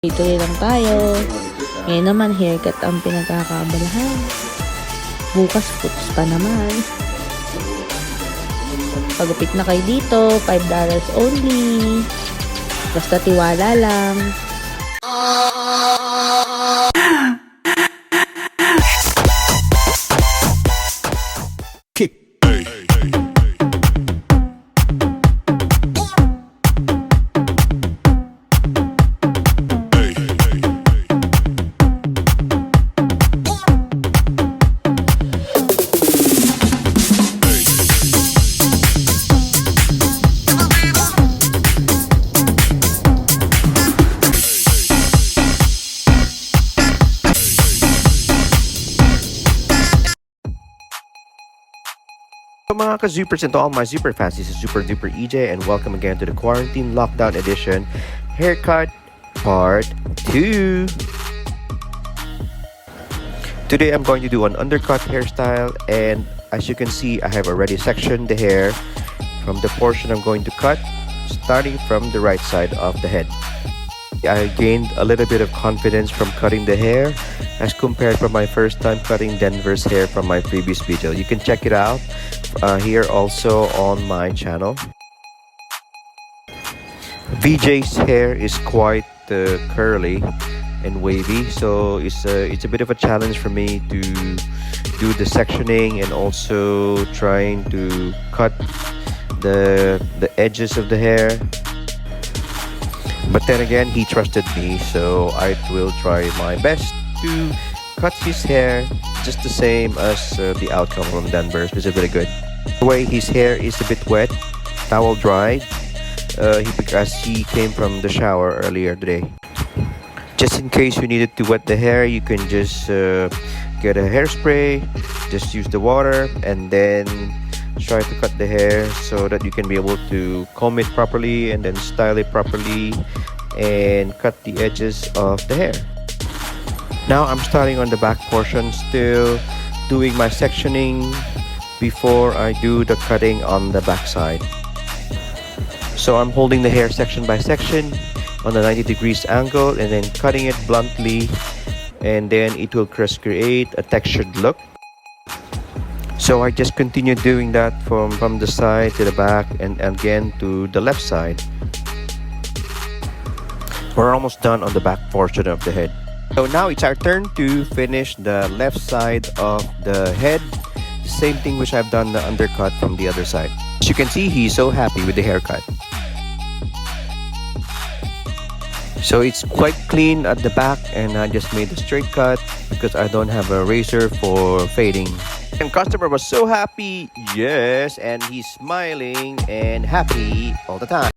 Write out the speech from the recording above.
Tuloy lang tayo. Ngayon naman, haircut ang pinagkakaabalahan. Bukas, puts pa naman. Pagupit na kayo dito, $5 only. Basta tiwala lang. So mga ka-Zoopers and to all my Zooper fans, this is Super Duper EJ and welcome again to the Quarantine Lockdown Edition Haircut Part 2. Today I'm going to do an undercut hairstyle, and as you can see, I have already sectioned the hair from the portion I'm going to cut, starting from the right side of the head. I gained a little bit of confidence from cutting the hair as compared from my first time cutting Denver's hair from my previous video. You can check it out here also on my channel. VJ's hair is quite curly and wavy, so it's a bit of a challenge for me to do the sectioning and also trying to cut the edges of the hair. But then again, he trusted me, so I will try my best to cut his hair just the same as the outcome from Denver's, which is very good. The way his hair is a bit wet, towel dried, because he came from the shower earlier today. Just in case you needed to wet the hair, you can just get a hairspray, just use the water, and then try to cut the hair so that you can be able to comb it properly and then style it properly and cut the edges of the hair. Now I'm starting on the back portion, still doing my sectioning before I do the cutting on the back side. So I'm holding the hair section by section on the 90 degrees angle and then cutting it bluntly, and then it will create a textured look. So I just continue doing that from the side to the back and again to the left side. We're almost done on the back portion of the head. So now it's our turn to finish the left side of the head. The same thing which I've done the undercut from the other side. As you can see, he's so happy with the haircut. So it's quite clean at the back, and I just made a straight cut because I don't have a razor for fading. And customer was so happy, yes, and he's smiling and happy all the time.